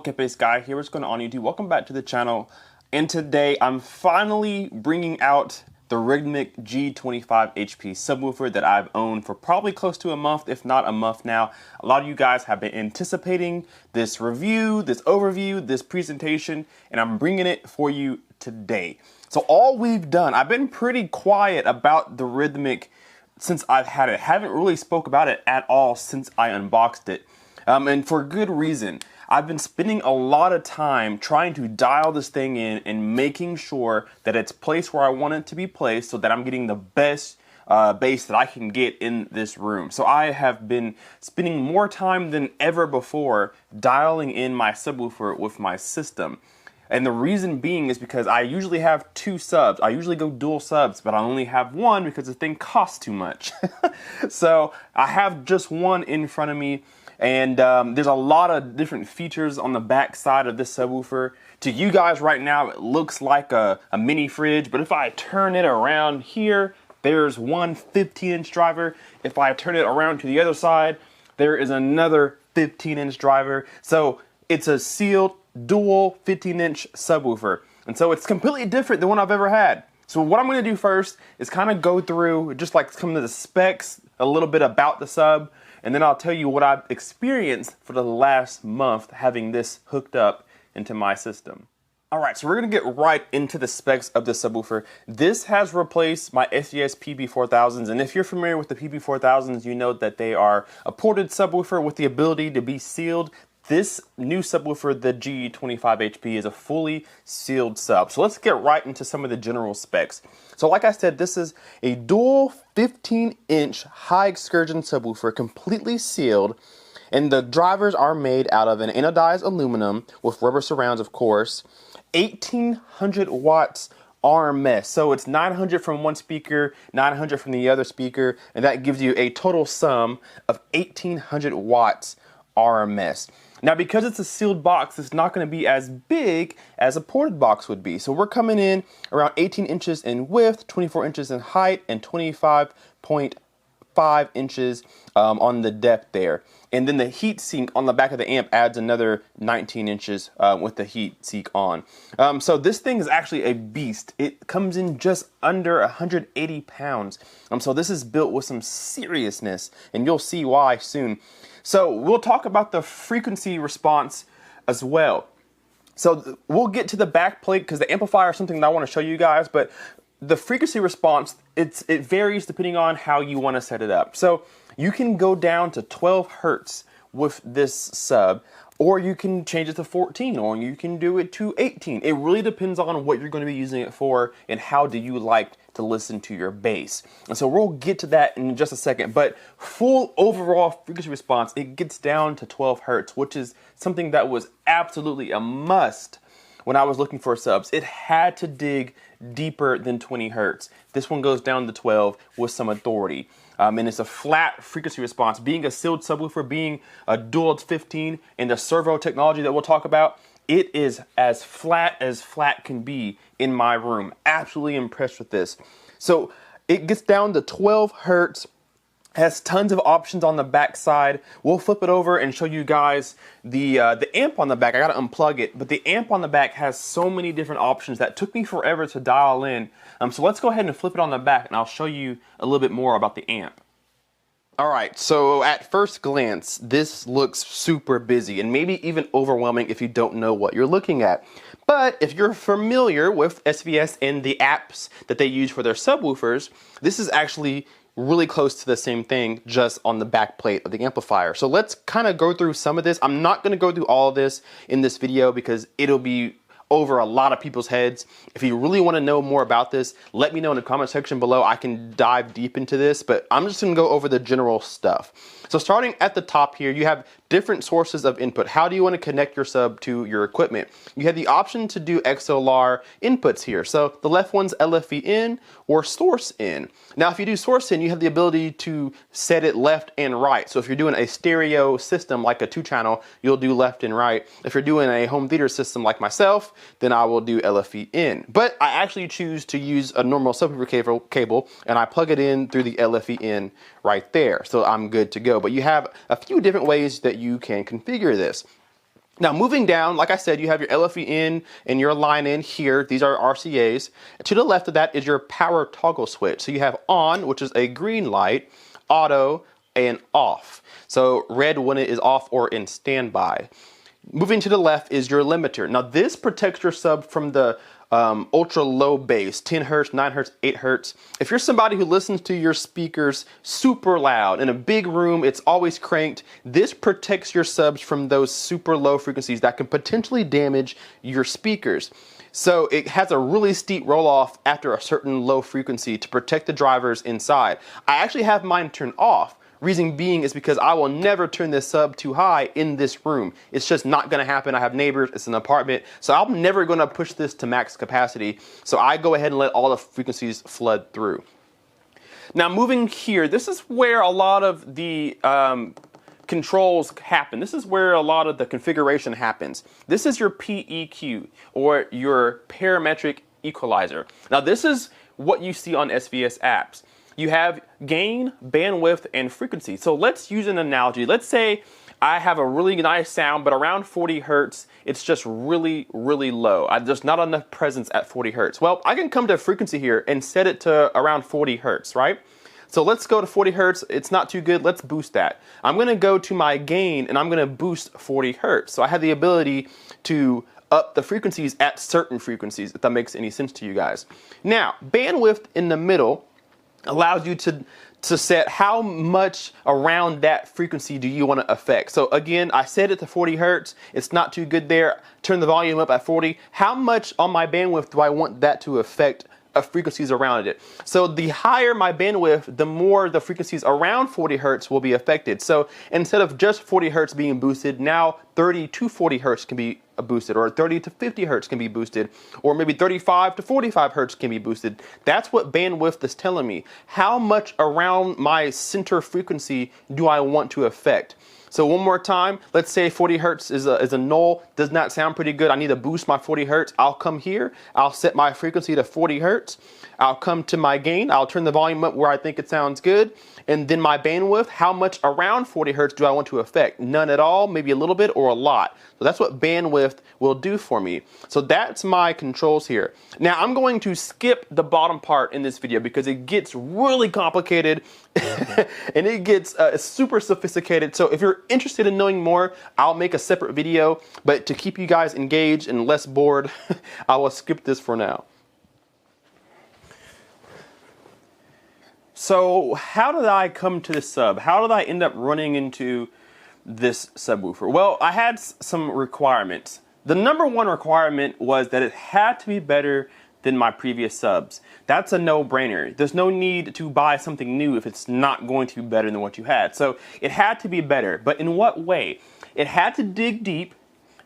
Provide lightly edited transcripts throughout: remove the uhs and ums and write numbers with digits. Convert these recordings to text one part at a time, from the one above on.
Cape's Guy here. What's going on YouTube? Welcome back to the channel. And today I'm finally bringing out the Rythmik G25 HP subwoofer that I've owned for probably close to a month, if not a month now. A lot of you guys have been anticipating this review, this overview, this presentation, and I'm bringing it for you today. So all we've done, I've been pretty quiet about the Rythmik since I've had it. Haven't really spoke about it at all since I unboxed it. And for good reason. I've been spending a lot of time trying to dial this thing in and making sure that it's placed where I want it to be placed so that I'm getting the best bass that I can get in this room. So I have been spending more time than ever before dialing in my subwoofer with my system. And the reason being is because I usually have two subs. I usually go dual subs, but I only have one because the thing costs too much. So I have just one in front of me. And there's a lot of different features on the back side of this subwoofer. To you guys right now, it looks like a mini fridge, but if I turn it around here, there's one 15-inch driver. If I turn it around to the other side, there is another 15-inch driver. So it's a sealed dual 15-inch subwoofer. And so it's completely different than one I've ever had. So what I'm going to do first is kind of go through, just like some of the specs, a little bit about the sub, and then I'll tell you what I've experienced for the last month having this hooked up into my system. Alright, so we're going to get right into the specs of the subwoofer. This has replaced my SDS PB4000s, and if you're familiar with the PB4000s, you know that they are a ported subwoofer with the ability to be sealed. This new subwoofer, the G25 HP, is a fully sealed sub. So let's get right into some of the general specs. So like I said, this is a dual 15-inch high excursion subwoofer, completely sealed, and the drivers are made out of an anodized aluminum with rubber surrounds, of course. 1800 watts RMS, so it's 900 from one speaker, 900 from the other speaker, and that gives you a total sum of 1800 watts RMS. Now, because it's a sealed box, it's not going to be as big as a ported box would be. So we're coming in around 18 inches in width, 24 inches in height, and 25.5 inches on the depth there. And then the heat sink on the back of the amp adds another 19 inches with the heat sink on. So this thing is actually a beast. It comes in just under 180 pounds. So this is built with some seriousness, and you'll see why soon. So we'll talk about the frequency response as well. So we'll get to the back plate because the amplifier is something that I want to show you guys, but the frequency response, it varies depending on how you want to set it up. So you can go down to 12 hertz with this sub, or you can change it to 14, or you can do it to 18. It really depends on what you're going to be using it for and how do you like to listen to your bass. And so we'll get to that in just a second, but full overall frequency response, it gets down to 12 hertz, which is something that was absolutely a must when I was looking for subs. It had to dig deeper than 20 hertz. This one goes down to 12 with some authority. And it's a flat frequency response. Being a sealed subwoofer, being a dual 15, and the Servo technology that we'll talk about, it is as flat can be in my room. Absolutely impressed with this. So it gets down to 12 hertz. Has tons of options on the back side. We'll flip it over and show you guys the amp on the back. I gotta unplug it, but the amp on the back has so many different options that took me forever to dial in. So let's go ahead and flip it on the back, and I'll show you a little bit more about the amp. Alright, so at first glance, this looks super busy and maybe even overwhelming if you don't know what you're looking at. But if you're familiar with SVS and the apps that they use for their subwoofers, this is actually really close to the same thing, just on the back plate of the amplifier. So let's kind of go through some of this. I'm not going to go through all of this in this video because it'll be over a lot of people's heads. If you really want to know more about this, let me know in the comment section below. I can dive deep into this, but I'm just going to go over the general stuff. So starting at the top here, you have different sources of input. How do you want to connect your sub to your equipment? You have the option to do XLR inputs here. So the left one's LFE in or source in. Now if you do source in, you have the ability to set it left and right. So if you're doing a stereo system like a 2-channel, you'll do left and right. If you're doing a home theater system like myself, then I will do LFE in. But I actually choose to use a normal subwoofer cable, and I plug it in through the LFE in right there. So I'm good to go. But you have a few different ways that you can configure this. Now moving down, like I said, you have your LFE in and your line in here. These are RCAs. To the left of that is your power toggle switch. So you have on, which is a green light, auto, and off. So red when it is off or in standby. Moving to the left is your limiter. Now this protects your sub from the ultra low bass, 10 hertz, 9 hertz, 8 hertz. If you're somebody who listens to your speakers super loud in a big room, it's always cranked, this protects your subs from those super low frequencies that can potentially damage your speakers. So it has a really steep roll off after a certain low frequency to protect the drivers inside. I actually have mine turned off. Reason being is because I will never turn this sub too high in this room. It's just not gonna happen. I have neighbors, it's an apartment, so I'm never gonna push this to max capacity. So I go ahead and let all the frequencies flood through. Now moving here, this is where a lot of the controls happen. This is where a lot of the configuration happens. This is your PEQ, or your parametric equalizer. Now this is what you see on SVS apps. You have gain, bandwidth, and frequency. So let's use an analogy. Let's say I have a really nice sound, but around 40 hertz, it's just really, really low. There's not enough presence at 40 hertz. Well, I can come to frequency here and set it to around 40 hertz, right? So let's go to 40 hertz. It's not too good. Let's boost that. I'm gonna go to my gain and I'm gonna boost 40 hertz. So I have the ability to up the frequencies at certain frequencies, if that makes any sense to you guys. Now, bandwidth in the middle allows you to set how much around that frequency do you want to affect. So again, I set it to 40 hertz. It's not too good there. Turn the volume up at 40. How much on my bandwidth do I want that to affect frequencies around it? So the higher my bandwidth, the more the frequencies around 40 hertz will be affected. So instead of just 40 hertz being boosted, now 30 to 40 hertz can be boosted, or 30 to 50 hertz can be boosted, or maybe 35 to 45 hertz can be boosted. That's what bandwidth is telling me. How much around my center frequency do I want to affect? So one more time, let's say 40 hertz is a null, does not sound pretty good. I need to boost my 40 hertz. I'll come here, I'll set my frequency to 40 hertz. I'll come to my gain, I'll turn the volume up where I think it sounds good. And then my bandwidth, how much around 40 hertz do I want to affect? None at all, maybe a little bit or a lot. So that's what bandwidth will do for me. So that's my controls here. Now I'm going to skip the bottom part in this video because it gets really complicated and it gets super sophisticated. So if you're interested in knowing more, I'll make a separate video, but to keep you guys engaged and less bored, I will skip this for now. So how did I come to this sub? How did I end up running into this subwoofer? Well, I had some requirements. The number one requirement was that it had to be better than my previous subs. That's a no-brainer. There's no need to buy something new if it's not going to be better than what you had. So it had to be better, but in what way? It had to dig deep,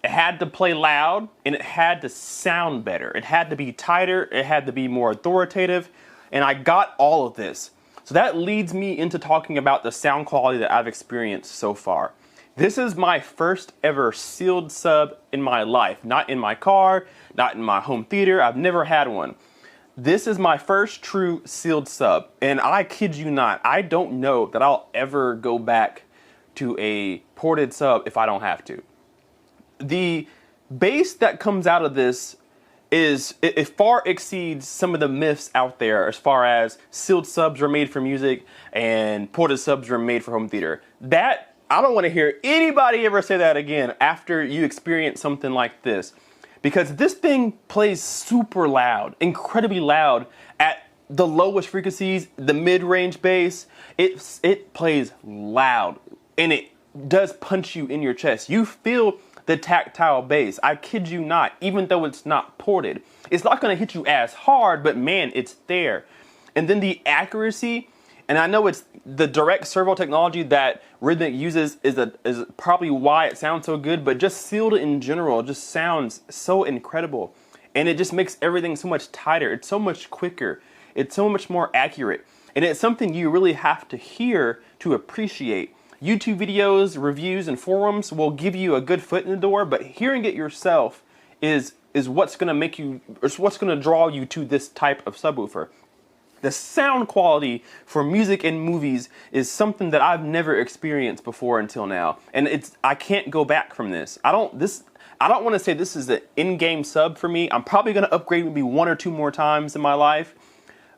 it had to play loud, and it had to sound better. It had to be tighter, it had to be more authoritative, and I got all of this. So that leads me into talking about the sound quality that I've experienced so far. This is my first ever sealed sub in my life. Not in my car, not in my home theater. I've never had one. This is my first true sealed sub. And I kid you not, I don't know that I'll ever go back to a ported sub if I don't have to. The bass that comes out of this it far exceeds some of the myths out there as far as sealed subs are made for music and ported subs are made for home theater. That, I don't want to hear anybody ever say that again after you experience something like this. Because this thing plays super loud, incredibly loud at the lowest frequencies, the mid-range bass. It plays loud and it does punch you in your chest. You feel the tactile bass. I kid you not, even though it's not ported. It's not gonna hit you as hard, but man, it's there. And then the accuracy, and I know it's the direct servo technology that Rythmik uses is probably why it sounds so good, but just sealed in general just sounds so incredible. And it just makes everything so much tighter. It's so much quicker. It's so much more accurate. And it's something you really have to hear to appreciate. YouTube videos, reviews, and forums will give you a good foot in the door, but hearing it yourself is what's going to make you, or what's going to draw you to this type of subwoofer. The sound quality for music and movies is something that I've never experienced before until now. And I can't go back from this. I don't want to say this is an in-game sub for me. I'm probably going to upgrade maybe 1 or 2 more times in my life.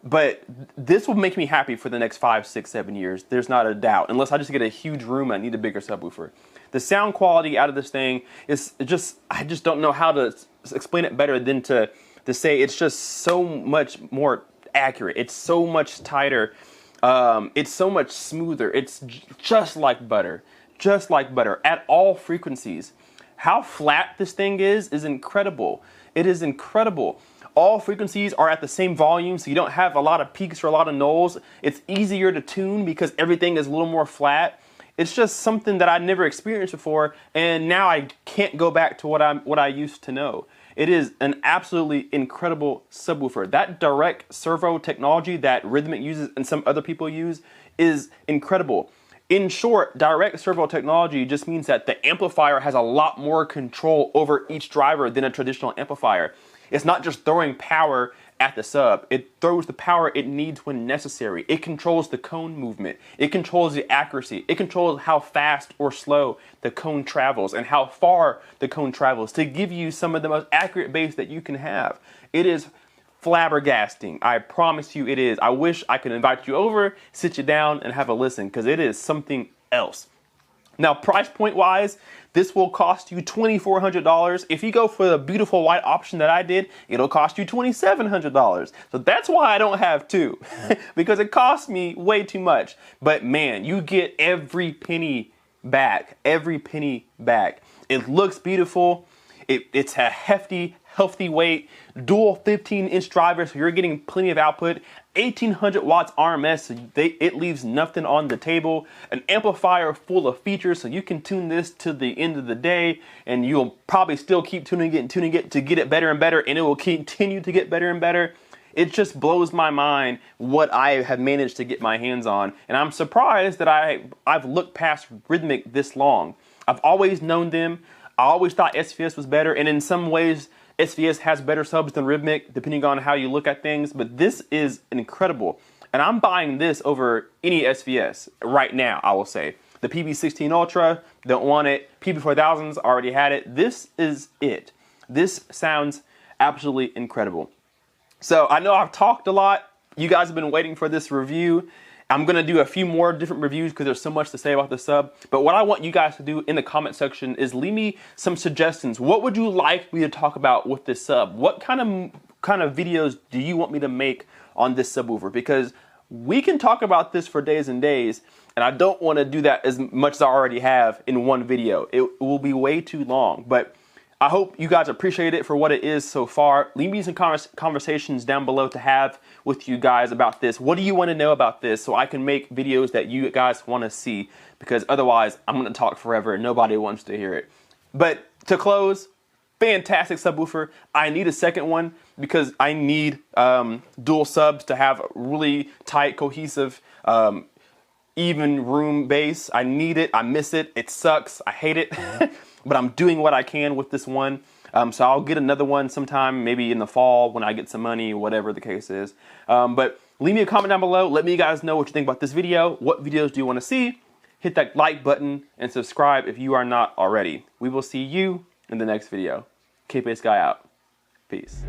But this will make me happy for the next 5, 6, 7 years. There's not a doubt. Unless I just get a huge room and I need a bigger subwoofer. The sound quality out of this thing is just, I just don't know how to explain it better than to say it's just so much more accurate. It's so much tighter. It's so much smoother. It's just like butter. Just like butter at all frequencies. How flat this thing is incredible. It is incredible. All frequencies are at the same volume, so you don't have a lot of peaks or a lot of nulls. It's easier to tune because everything is a little more flat. It's just something that I never experienced before, and now I can't go back to what I used to know. It is an absolutely incredible subwoofer. That direct servo technology that Rythmik uses and some other people use is incredible. In short, direct servo technology just means that the amplifier has a lot more control over each driver than a traditional amplifier. It's not just throwing power at the sub. It throws the power it needs when necessary. It controls the cone movement. It controls the accuracy. It controls how fast or slow the cone travels and how far the cone travels to give you some of the most accurate bass that you can have. It is flabbergasting. I promise you it is. I wish I could invite you over, sit you down, and have a listen, because it is something else. Now, price point wise, this will cost you $2,400. If you go for the beautiful white option that I did, it'll cost you $2,700. So that's why I don't have two, because it costs me way too much. But man, you get every penny back, every penny back. It looks beautiful. It's a hefty, healthy weight, dual 15-inch driver, so you're getting plenty of output. 1800 watts RMS, so it leaves nothing on the table. An amplifier full of features, so you can tune this to the end of the day, and you'll probably still keep tuning it to get it better and better, and it will continue to get better and better. It just blows my mind what I have managed to get my hands on, and I'm surprised that I've looked past Rythmik this long. I've always known them. I always thought SVS was better, and in some ways, SVS has better subs than Rythmik, depending on how you look at things, but this is incredible. And I'm buying this over any SVS right now, I will say. The PB16 Ultra, don't want it. PB4000s, already had it. This is it. This sounds absolutely incredible. So I know I've talked a lot. You guys have been waiting for this review. I'm going to do a few more different reviews because there's so much to say about the sub. But what I want you guys to do in the comment section is leave me some suggestions. What would you like me to talk about with this sub? What kind of videos do you want me to make on this subwoofer? Because we can talk about this for days and days, and I don't want to do that as much as I already have in one video. It will be way too long. But I hope you guys appreciate it for what it is so far. Leave me some conversations down below to have with you guys about this. What do you want to know about this so I can make videos that you guys want to see? Because otherwise, I'm going to talk forever and nobody wants to hear it. But to close, fantastic subwoofer. I need a second one because I need dual subs to have really tight, cohesive, even room bass. I need it. I miss it. It sucks. I hate it. But I'm doing what I can with this one. So I'll get another one sometime, maybe in the fall when I get some money, whatever the case is. But leave me a comment down below. Let me guys know what you think about this video. What videos do you want to see? Hit that like button and subscribe if you are not already. We will see you in the next video. K-Bass Guy out. Peace.